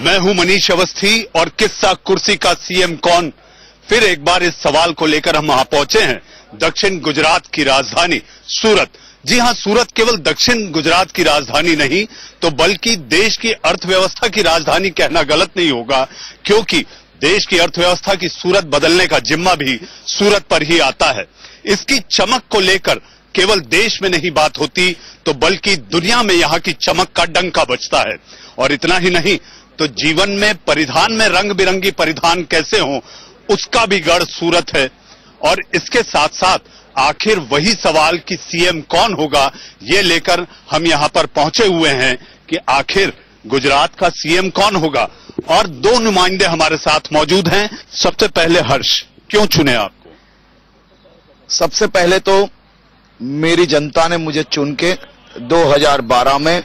मैं हूं मनीष अवस्थी और किस्सा कुर्सी का सीएम कौन। फिर एक बार इस सवाल को लेकर हम वहां पहुंचे हैं, दक्षिण गुजरात की राजधानी सूरत। जी हां, सूरत केवल दक्षिण गुजरात की राजधानी नहीं तो बल्कि देश की अर्थव्यवस्था की राजधानी कहना गलत नहीं होगा, क्योंकि देश की अर्थव्यवस्था की सूरत बदलने का जिम्मा भी सूरत पर ही आता है। इसकी चमक को लेकर केवल देश में नहीं बात होती तो बल्कि दुनिया में यहां की चमक का डंका बजता है। और इतना ही नहीं तो जीवन में परिधान में रंग बिरंगी परिधान कैसे हों उसका भी गढ़ सूरत है। और इसके साथ साथ आखिर वही सवाल कि सीएम कौन होगा, ये लेकर हम यहां पर पहुंचे हुए हैं कि आखिर गुजरात का सीएम कौन होगा। और दो नुमाइंदे हमारे साथ मौजूद हैं। सबसे पहले हर्ष, क्यों चुने आपको? सबसे पहले तो मेरी जनता ने मुझे चुन के 2012 में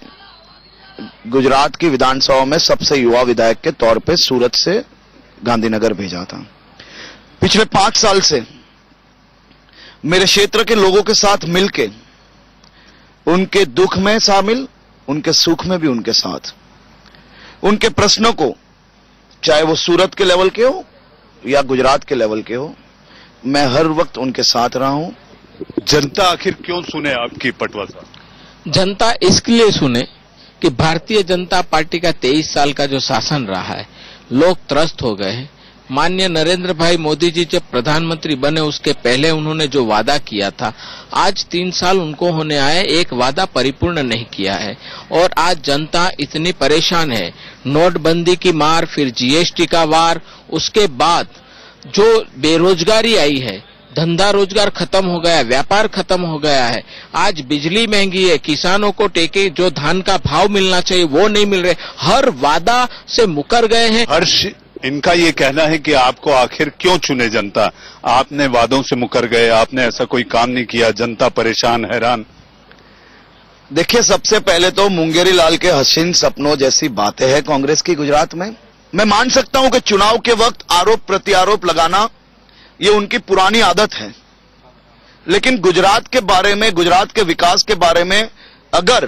गुजरात की विधानसभा में सबसे युवा विधायक के तौर पे सूरत से गांधीनगर भेजा था। पिछले 5 साल से मेरे क्षेत्र के लोगों के साथ मिलके उनके दुख में शामिल, उनके सुख में भी उनके साथ, उनके प्रश्नों को चाहे वो सूरत के लेवल के हो या गुजरात के लेवल के हो, मैं हर वक्त उनके साथ रहा हूं। जनता आखिर क्यों सुने आपकी पटवा साहब? जनता इसलिए सुने कि भारतीय जनता पार्टी का 23 साल का जो शासन रहा है, लोग त्रस्त हो गए हैं। माननीय नरेंद्र भाई मोदी जी जब प्रधानमंत्री बने उसके पहले उन्होंने जो वादा किया था, आज 3 साल उनको होने आए, एक वादा परिपूर्ण नहीं किया है। और आज जनता इतनी परेशान है, नोटबंदी की मार, फिर जीएसटी का वार, उसके बाद जो बेरोजगारी आई है, धंधा रोजगार खत्म हो गया, व्यापार खत्म हो गया है। आज बिजली महंगी है, किसानों को टेके जो धान का भाव मिलना चाहिए वो नहीं मिल रहे, हर वादा से मुकर गए हैं। हर्ष, इनका ये कहना है कि आपको आखिर क्यों चुने जनता? आपने वादों से मुकर गए, आपने ऐसा कोई काम नहीं किया, जनता परेशान हैरान। देखिए, सबसे पहले तो मुंगेरी लाल के हसीन सपनों जैसी बातें हैं कांग्रेस की गुजरात में। मैं मान सकता हूं कि चुनाव के वक्त आरोप प्रत्यारोप लगाना ये उनकी पुरानी आदत है, लेकिन गुजरात के बारे में, गुजरात के विकास के बारे में अगर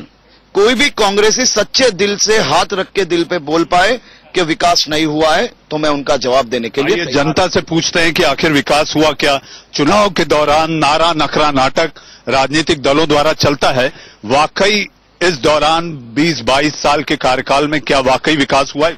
कोई भी कांग्रेसी सच्चे दिल से हाथ रख के दिल पे बोल पाए कि विकास नहीं हुआ है तो मैं उनका जवाब देने के लिए जनता से पूछते हैं कि आखिर विकास हुआ क्या? चुनाव के दौरान नारा नखरा नाटक राजनीतिक दलों द्वारा चलता है, वाकई इस दौरान 20-22 साल के कार्यकाल में क्या वाकई विकास हुआ है?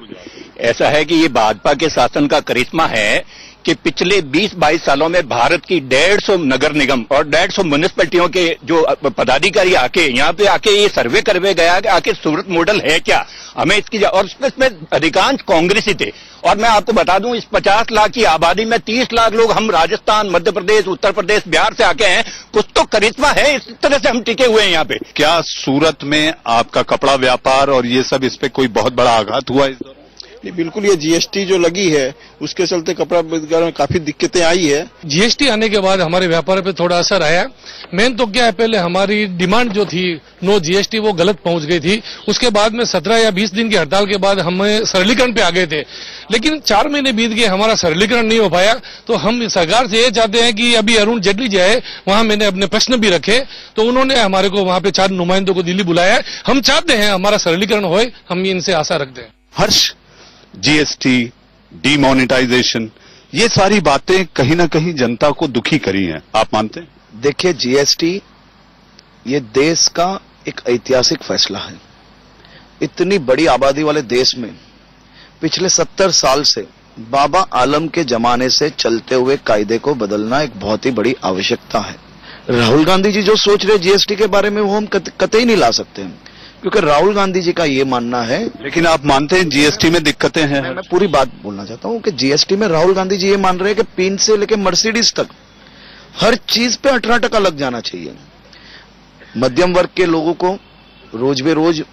ऐसा है कि ये भाजपा के शासन का करिश्मा है कि पिछले 20-22 सालों में भारत की 150 नगर निगम और 150 म्युनिसिपैलिटियों के जो पदाधिकारी आके यहाँ पे आके ये सर्वे करवे गया कि आखिर सूरत मॉडल है क्या, हमें इसकी, और इसमें अधिकांश कांग्रेसी थे। और मैं आपको बता दूं, इस 50 लाख की आबादी में 30 लाख लोग हम राजस्थान, मध्य प्रदेश, उत्तर प्रदेश, बिहार से आके हैं। कुछ तो करिश्मा है, इस तरह से हम टिके हुए हैं यहाँ पे। क्या सूरत में आपका कपड़ा व्यापार और ये सब, इस पे कोई बहुत बड़ा आघात हुआ इस दौरान? बिल्कुल, ये जीएसटी जो लगी है उसके चलते कपड़ा बाजार में काफी दिक्कतें आई है। जीएसटी आने के बाद हमारे व्यापार पे थोड़ा असर आया। मेन तो क्या है, पहले हमारी डिमांड जो थी नो जीएसटी वो गलत पहुंच गई थी। उसके बाद में 17 या 20 दिन की हड़ताल के बाद हमें सरलीकरण पे आ गए थे, लेकिन 4 महीने बीत गए, हमारा सरलीकरण नहीं हो पाया। तो हम सरकार से ये चाहते हैं कि अभी अरुण जेटली जाए, वहां मैंने अपने प्रश्न भी रखे तो उन्होंने हमारे को वहां पे 4 नुमाइंदों को दिल्ली बुलाया है। हम चाहते हैं हमारा सरलीकरण होए, हम इनसे आशा रखते हैं। हर्ष, जीएसटी, डीमोनेटाइजेशन, ये सारी बातें कहीं ना कहीं जनता को दुखी करी हैं, आप मानते हैं? देखिए, जीएसटी ये देश का एक ऐतिहासिक फैसला है। इतनी बड़ी आबादी वाले देश में पिछले 70 साल से बाबा आलम के जमाने से चलते हुए कायदे को बदलना एक बहुत ही बड़ी आवश्यकता है। राहुल गांधी जी जो सोच रहे जीएसटी के बारे में वो हम कतई नहीं ला सकते हैं, क्योंकि राहुल गांधी जी का ये मानना है। लेकिन आप मानते हैं जीएसटी में दिक्कतें हैं? मैं पूरी बात बोलना चाहता हूं कि जीएसटी में राहुल गांधी जी ये मान रहे हैं कि पिन से लेकर मर्सिडीज तक हर चीज पे 18% लग जाना चाहिए। मध्यम वर्ग के लोगों को रोज बेरोज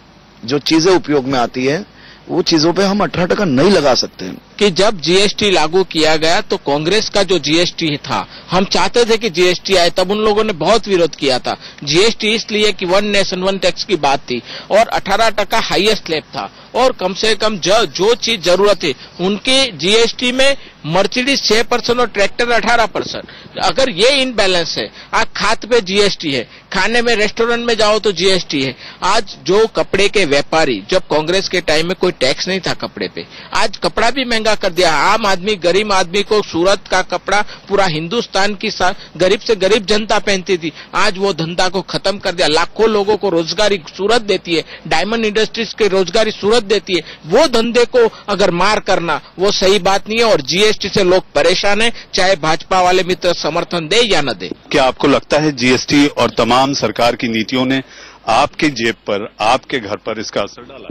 जो चीजें उपयोग में आती है वो चीजों पे हम 18% नहीं लगा सकते हैं। कि जब जीएसटी लागू किया गया तो कांग्रेस का जो जीएसटी था, हम चाहते थे कि जीएसटी आए, तब उन लोगों ने बहुत विरोध किया था। जीएसटी इसलिए कि 1 नेशन 1 टैक्स की बात थी और 18% हाईएस्ट स्लैब था और कम से कम जो चीज जरूरत है उनके जीएसटी में मर्सिडीज 6% और ट्रैक्टर 18%। अगर ये इनबैलेंस है, आज खाद पे जीएसटी है, खाने में रेस्टोरेंट में जाओ तो जीएसटी है। आज जो कपड़े के व्यापारी, जब कांग्रेस के टाइम में कोई टैक्स नहीं था कपड़े पे, आज कपड़ा भी महंगा कर दिया। आम आदमी, गरीब आदमी को सूरत का कपड़ा पूरा हिंदुस्तान की गरीब से गरीब जनता पहनती थी, आज वो धंधा को खत्म कर दिया। लाखों लोगों को रोजगारी सूरत देती है, डायमंड इंडस्ट्रीज की रोजगारी सूरत देती है। वो धंधे को अगर मार करना वो सही बात नहीं है और जीएसटी से लोग परेशान है, चाहे भाजपा वाले मित्र समर्थन दे या न दे। क्या आपको लगता है जीएसटी और तमाम सरकार की नीतियों ने आपके जेब पर, आपके घर पर इसका असर डाला?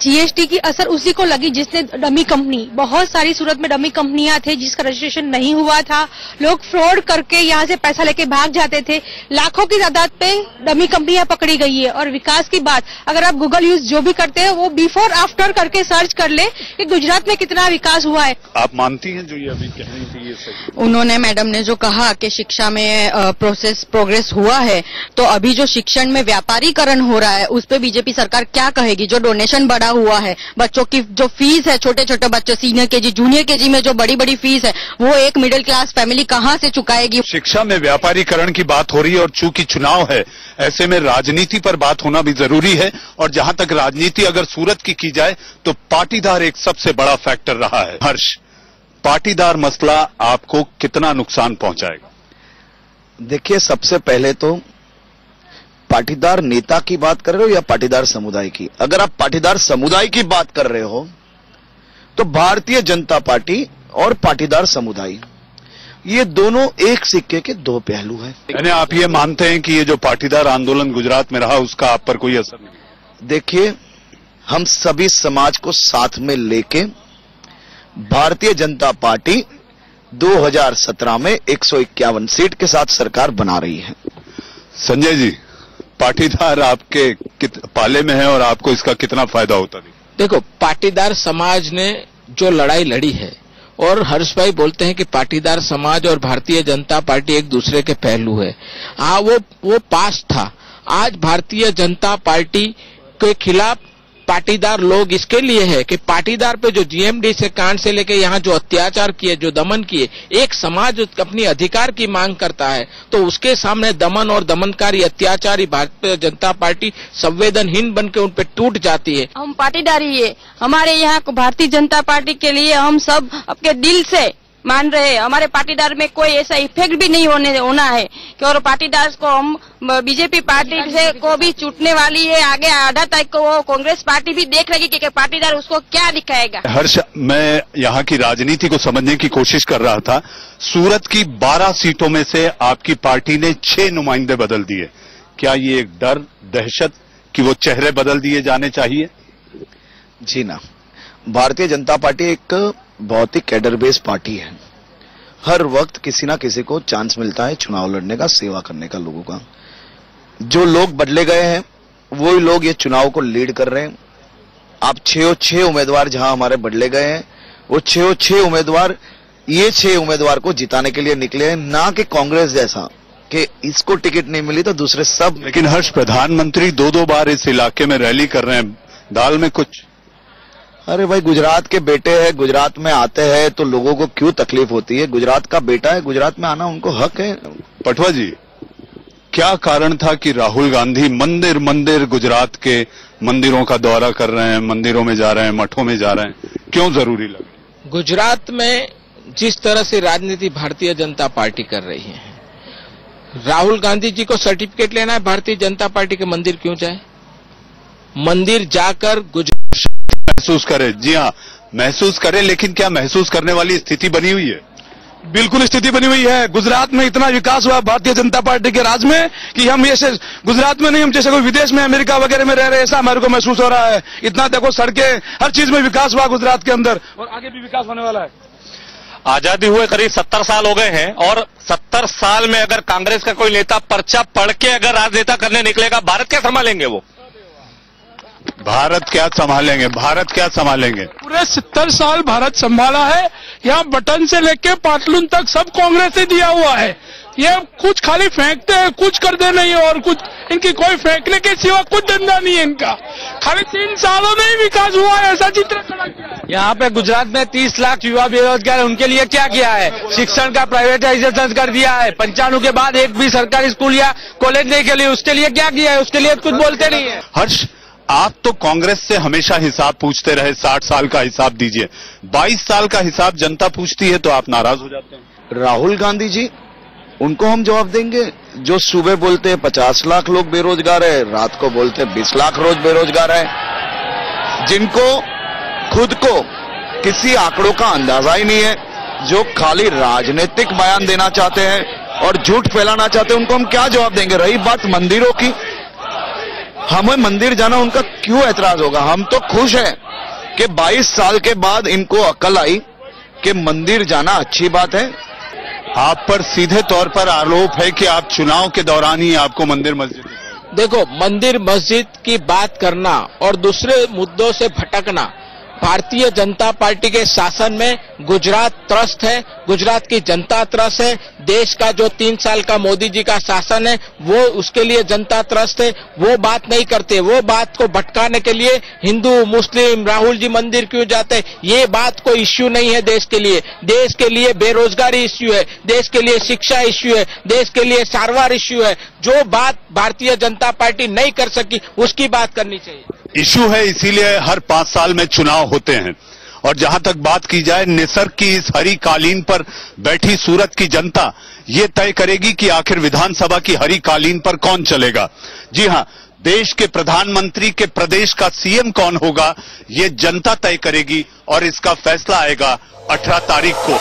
जीएसटी की असर उसी को लगी जिसने डमी कंपनी, बहुत सारी सूरत में डमी कंपनियां थे जिसका रजिस्ट्रेशन नहीं हुआ था, लोग फ्रॉड करके यहाँ से पैसा लेके भाग जाते थे। लाखों की तादाद पे डमी कंपनियां पकड़ी गई है। और विकास की बात, अगर आप गूगल यूज जो भी करते हैं वो बिफोर आफ्टर करके सर्च कर ले कि गुजरात में कितना विकास हुआ है। आप मानती हैं जो ये अभी कह रही थी ये सही? उन्होंने, मैडम ने जो कहा कि शिक्षा में प्रोग्रेस हुआ है, तो अभी जो शिक्षण में व्यापारीकरण हो रहा है उस पर बीजेपी सरकार क्या कहेगी? जो डोनेशन बढ़ा हुआ है, बच्चों की जो फीस है, छोटे छोटे बच्चों सीनियर केजी जूनियर केजी में जो बड़ी बड़ी फीस है, वो एक मिडिल क्लास फैमिली कहां से चुकाएगी? शिक्षा में व्यापारीकरण की बात हो रही है और चूंकि चुनाव है, ऐसे में राजनीति पर बात होना भी जरूरी है। और जहां तक राजनीति अगर सूरत की जाए तो पाटीदार एक सबसे बड़ा फैक्टर रहा है। हर्ष, पाटीदार मसला आपको कितना नुकसान पहुंचाएगा? देखिए, सबसे पहले तो पाटीदार नेता की बात कर रहे हो या पाटीदार समुदाय की? अगर आप पाटीदार समुदाय की बात कर रहे हो तो भारतीय जनता पार्टी और पाटीदार समुदाय, ये दोनों एक सिक्के के दो पहलू हैं। यानी आप ये मानते हैं कि ये जो पाटीदार आंदोलन गुजरात में रहा उसका आप पर कोई असर नहीं? देखिए, हम सभी समाज को साथ में लेके भारतीय जनता पार्टी 2017 में 151 सीट के साथ सरकार बना रही है। संजय जी, पाटीदार आपके पाले में है और आपको इसका कितना फायदा होता है? देखो, पाटीदार समाज ने जो लड़ाई लड़ी है, और हर्ष भाई बोलते हैं कि पाटीदार समाज और भारतीय जनता पार्टी एक दूसरे के पहलू है। हाँ, वो पास था। आज भारतीय जनता पार्टी के खिलाफ पाटीदार लोग इसके लिए है कि पाटीदार पे जो जीएमडी से कांड से लेके यहाँ जो अत्याचार किए, जो दमन किए, एक समाज अपनी अधिकार की मांग करता है तो उसके सामने दमन और दमनकारी अत्याचारी भारतीय जनता पार्टी संवेदनहीन बनकर उन पे टूट जाती है। हम पाटीदारी है, हमारे यहाँ भारतीय जनता पार्टी के लिए हम सब अपने दिल से मान रहे हैं। हमारे पाटीदार में कोई ऐसा इफेक्ट भी नहीं होना है कि और पाटीदार को हम बीजेपी पार्टी से को भी छूटने वाली है। आगे 8 तारीख को वो कांग्रेस पार्टी भी देख लेगी कि पाटीदार उसको क्या दिखाएगा। हर्ष, मैं यहाँ की राजनीति को समझने की कोशिश कर रहा था। सूरत की 12 सीटों में से आपकी पार्टी ने 6 नुमाइंदे बदल दिए। क्या ये एक डर, दहशत कि वो चेहरे बदल दिए जाने चाहिए? जी ना, भारतीय जनता पार्टी एक बहुत ही कैडर बेस्ड पार्टी है। हर वक्त किसी ना किसी को चांस मिलता है चुनाव लड़ने का, सेवा करने का लोगों का। जो लोग बदले गए हैं वही लोग ये चुनाव को लीड कर रहे हैं। आप 6 उम्मीदवार जहां हमारे बदले गए हैं, वो 6 उम्मीदवार ये 6 उम्मीदवार को जिताने के लिए निकले हैं, ना कि कांग्रेस जैसा कि इसको टिकट नहीं मिली तो दूसरे सब। लेकिन हर्ष, प्रधानमंत्री 2 बार इस इलाके में रैली कर रहे हैं, दाल में कुछ? अरे भाई, गुजरात के बेटे हैं, गुजरात में आते हैं तो लोगों को क्यों तकलीफ होती है? गुजरात का बेटा है, गुजरात में आना उनको हक है। पटवा जी, क्या कारण था कि राहुल गांधी मंदिर गुजरात के मंदिरों का दौरा कर रहे हैं, मंदिरों में जा रहे हैं, मठों में जा रहे हैं? क्यों जरूरी लगा? गुजरात में जिस तरह से राजनीति भारतीय जनता पार्टी कर रही है, राहुल गांधी जी को सर्टिफिकेट लेना है, भारतीय जनता पार्टी के मंदिर क्यों जाए? मंदिर जाकर महसूस करे। जी हाँ, महसूस करे, लेकिन क्या महसूस करने वाली स्थिति बनी हुई है? बिल्कुल स्थिति बनी हुई है। गुजरात में इतना विकास हुआ भारतीय जनता पार्टी के राज में कि हम ऐसे गुजरात में नहीं, हम जैसे कोई विदेश में, अमेरिका वगैरह में रह रहे, ऐसा हमारे को महसूस हो रहा है। इतना देखो, सड़कें, हर चीज में विकास हुआ गुजरात के अंदर और आगे भी विकास होने वाला है। आजादी हुए करीब 70 साल हो गए हैं और 70 साल में अगर कांग्रेस का कोई नेता पर्चा पढ़ के अगर राजनेता करने निकलेगा, भारत क्या संभालेंगे वो? भारत क्या संभालेंगे, भारत क्या संभालेंगे? पूरे 70 साल भारत संभाला है। यहाँ बटन से लेके पाटलून तक सब कांग्रेस ने दिया हुआ है। ये कुछ खाली फेंकते हैं, कुछ करते नहीं, और कुछ इनकी कोई फेंकने के सिवा कुछ धंधा नहीं है इनका। खाली 3 सालों में ही विकास हुआ है, ऐसा चित्र खड़ा किया है। यहाँ पे गुजरात में 30 लाख युवा बेरोजगार, उनके लिए क्या किया है? शिक्षण का प्राइवेटाइजेशन कर दिया है। 95 के बाद एक भी सरकारी स्कूल या कॉलेज नहीं के लिए, उसके लिए क्या किया है? उसके लिए कुछ बोलते नहीं है। हर्ष, आप तो कांग्रेस से हमेशा हिसाब पूछते रहे, 60 साल का हिसाब दीजिए। 22 साल का हिसाब जनता पूछती है तो आप नाराज हो जाते हैं। राहुल गांधी जी, उनको हम जवाब देंगे। जो सुबह बोलते हैं 50 लाख लोग बेरोजगार है, रात को बोलते 20 लाख रोज बेरोजगार है, जिनको खुद को किसी आंकड़ों का अंदाजा ही नहीं है, जो खाली राजनीतिक बयान देना चाहते हैं और झूठ फैलाना चाहते हैं, उनको हम क्या जवाब देंगे? रही बात मंदिरों की, हमें मंदिर जाना उनका क्यों ऐतराज होगा? हम तो खुश हैं कि 22 साल के बाद इनको अकल आई कि मंदिर जाना अच्छी बात है। आप पर सीधे तौर पर आरोप है कि आप चुनाव के दौरान ही आपको मंदिर मस्जिद, देखो, मंदिर मस्जिद की बात करना और दूसरे मुद्दों से भटकना भारतीय जनता पार्टी के शासन में गुजरात त्रस्त है, गुजरात की जनता त्रस्त है। देश का जो 3 साल का मोदी जी का शासन है वो उसके लिए जनता त्रस्त है। वो बात नहीं करते, वो बात को भटकाने के लिए हिंदू मुस्लिम राहुल जी मंदिर क्यों जाते, ये बात कोई इश्यू नहीं है देश के लिए। देश के लिए बेरोजगारी इश्यू है, देश के लिए शिक्षा इश्यू है, देश के लिए सारवार इश्यू है। जो बात भारतीय जनता पार्टी नहीं कर सकी उसकी बात करनी चाहिए। इश्यू है, इसीलिए हर 5 साल में चुनाव होते हैं। और जहां तक बात की जाए निसर्ग की इस हरी कालीन पर बैठी सूरत की जनता ये तय करेगी कि आखिर विधानसभा की हरी कालीन पर कौन चलेगा। जी हां, देश के प्रधानमंत्री के प्रदेश का सीएम कौन होगा ये जनता तय करेगी और इसका फैसला आएगा 18 तारीख को।